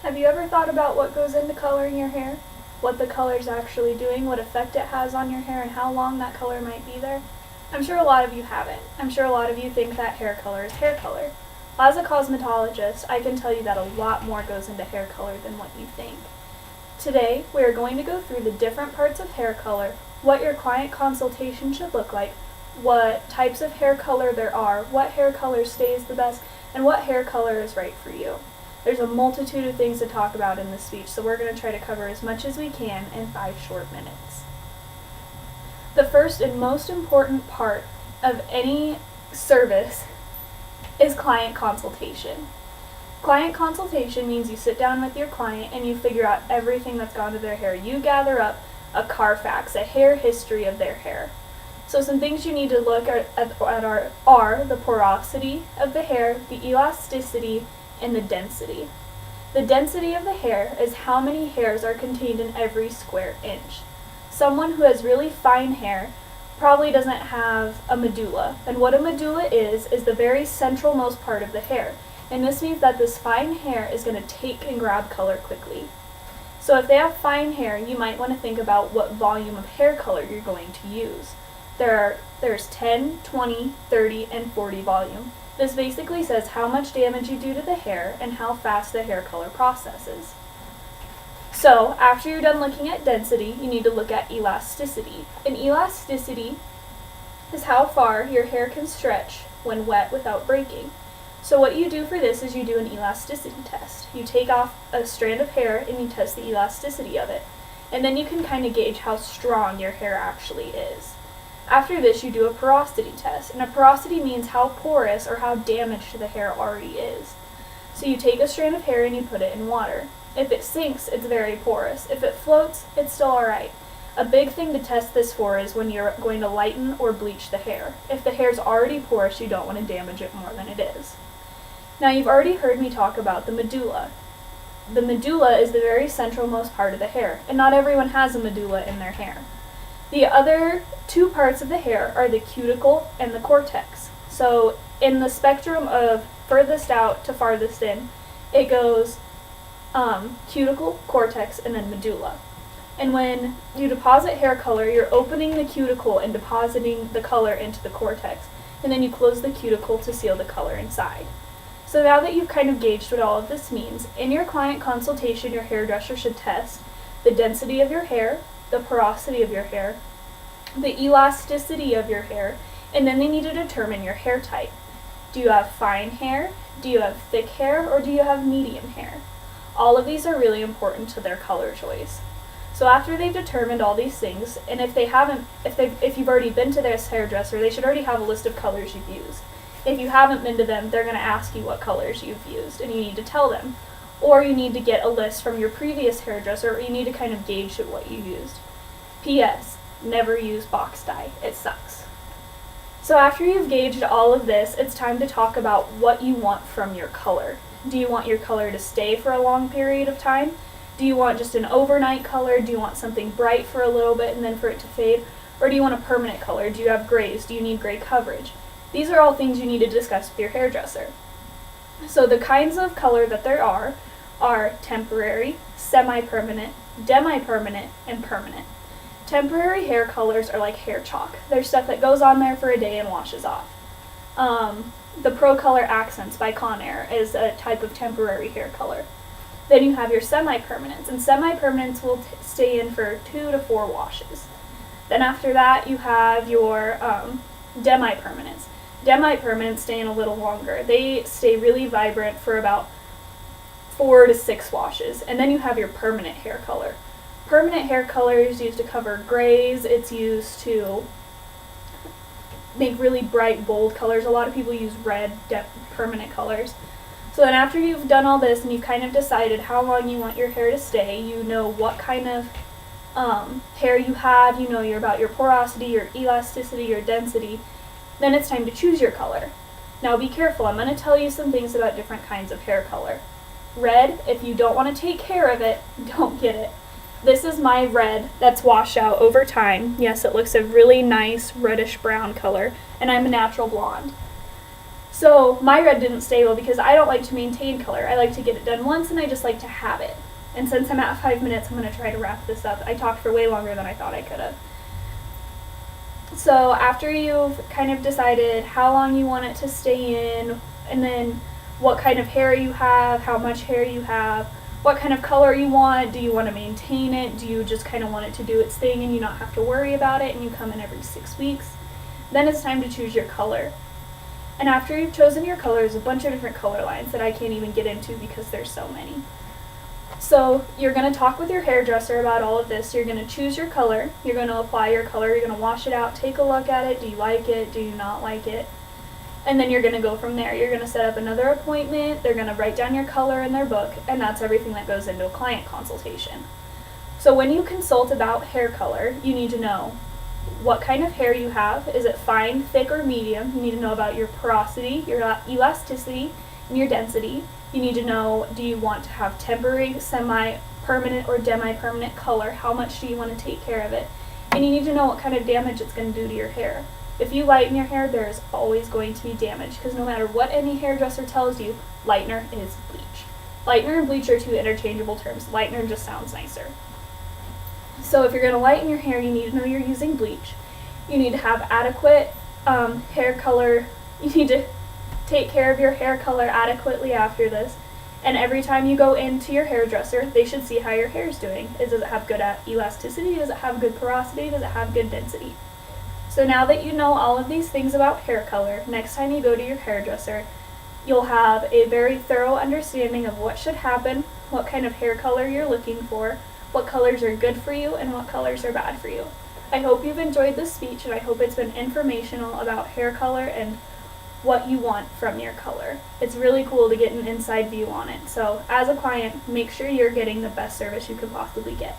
Have you ever thought about what goes into coloring your hair? What the color's actually doing, what effect it has on your hair, and how long that color might be there? I'm sure a lot of you haven't. I'm sure a lot of you think that hair color is hair color. As a cosmetologist, I can tell you that a lot more goes into hair color than what you think. Today, we are going to go through the different parts of hair color, what your client consultation should look like, what types of hair color there are, what hair color stays the best, and what hair color is right for you. There's a multitude of things to talk about in this speech, so we're going to try to cover as much as we can in 5 short minutes. The first and most important part of any service is client consultation. Client consultation means you sit down with your client and you figure out everything that's gone to their hair. You gather up a Carfax, a hair history of their hair. So some things you need to look at are the porosity of the hair, the elasticity, and the density. The density of the hair is how many hairs are contained in every square inch. Someone who has really fine hair probably doesn't have a medulla, and what a medulla is the very centralmost part of the hair, and this means that this fine hair is going to take and grab color quickly. So if they have fine hair, you might want to think about what volume of hair color you're going to use. There's 10, 20, 30, and 40 volume. This basically says how much damage you do to the hair and how fast the hair color processes. So, after you're done looking at density, you need to look at elasticity. And elasticity is how far your hair can stretch when wet without breaking. So what you do for this is you do an elasticity test. You take off a strand of hair and you test the elasticity of it. And then you can kind of gauge how strong your hair actually is. After this, you do a porosity test. And a porosity means how porous or how damaged the hair already is. So you take a strand of hair and you put it in water. If it sinks, it's very porous. If it floats, it's still alright. A big thing to test this for is when you're going to lighten or bleach the hair. If the hair's already porous, you don't want to damage it more than it is. Now, you've already heard me talk about the medulla. The medulla is the very centralmost part of the hair, and not everyone has a medulla in their hair. The other two parts of the hair are the cuticle and the cortex. So, in the spectrum of furthest out to farthest in, it goes cuticle, cortex, and then medulla. And when you deposit hair color, you're opening the cuticle and depositing the color into the cortex, and then you close the cuticle to seal the color inside. So now that you've kind of gauged what all of this means, in your client consultation, your hairdresser should test the density of your hair, the porosity of your hair, the elasticity of your hair, and then they need to determine your hair type. Do you have fine hair? Do you have thick hair? Or do you have medium hair? All of these are really important to their color choice. So after they've determined all these things, and if you've already been to this hairdresser, they should already have a list of colors you've used. If you haven't been to them, they're going to ask you what colors you've used, and you need to tell them. Or you need to get a list from your previous hairdresser, or you need to kind of gauge what you used. P.S. Never use box dye. It sucks. So after you've gauged all of this, it's time to talk about what you want from your color. Do you want your color to stay for a long period of time? Do you want just an overnight color? Do you want something bright for a little bit and then for it to fade? Or do you want a permanent color? Do you have grays? Do you need gray coverage? These are all things you need to discuss with your hairdresser. So the kinds of color that there are temporary, semi-permanent, demi-permanent, and permanent. Temporary hair colors are like hair chalk. They're stuff that goes on there for a day and washes off. The Pro Color Accents by Conair is a type of temporary hair color. Then you have your semi-permanents, and semi-permanents will stay in for 2 to 4 washes. Then after that, you have your demi-permanents. Demi-permanents stay in a little longer. They stay really vibrant for about 4 to 6 washes. And then you have your permanent hair color. Permanent hair color is used to cover grays. It's used to make really bright, bold colors. A lot of people use red permanent colors. So then after you've done all this and you've kind of decided how long you want your hair to stay, you know what kind of hair you have, you know about your porosity, your elasticity, your density, then it's time to choose your color. Now be careful, I'm going to tell you some things about different kinds of hair color. Red, if you don't want to take care of it, don't get it. This is my red that's washed out over time. Yes, it looks a really nice reddish brown color, and I'm a natural blonde. So my red didn't stay well because I don't like to maintain color. I like to get it done once and I just like to have it. And since I'm at 5 minutes, I'm going to try to wrap this up. I talked for way longer than I thought I could have. So after you've kind of decided how long you want it to stay in, and then what kind of hair you have, how much hair you have, what kind of color you want, do you want to maintain it, do you just kind of want it to do its thing and you not have to worry about it and you come in every 6 weeks, then it's time to choose your color. And after you've chosen your color, there's a bunch of different color lines that I can't even get into because there's so many. So you're going to talk with your hairdresser about all of this. You're going to choose your color. You're going to apply your color. You're going to wash it out, take a look at it. Do you like it? Do you not like it? And then you're going to go from there. You're going to set up another appointment. They're going to write down your color in their book, and that's everything that goes into a client consultation. So when you consult about hair color, you need to know what kind of hair you have. Is it fine, thick, or medium? You need to know about your porosity, your elasticity, and your density. You need to know, do you want to have temporary, semi-permanent, or demi-permanent color? How much do you want to take care of it? And you need to know what kind of damage it's going to do to your hair. If you lighten your hair, there is always going to be damage, because no matter what any hairdresser tells you, lightener is bleach. Lightener and bleach are two interchangeable terms. Lightener just sounds nicer. So if you're going to lighten your hair, you need to know you're using bleach. You need to have adequate hair color. You need to take care of your hair color adequately after this. And every time you go into your hairdresser, they should see how your hair is doing. Does it have good elasticity? Does it have good porosity? Does it have good density? So now that you know all of these things about hair color, next time you go to your hairdresser, you'll have a very thorough understanding of what should happen, what kind of hair color you're looking for, what colors are good for you, and what colors are bad for you. I hope you've enjoyed this speech, and I hope it's been informational about hair color and what you want from your color. It's really cool to get an inside view on it. So as a client, make sure you're getting the best service you could possibly get.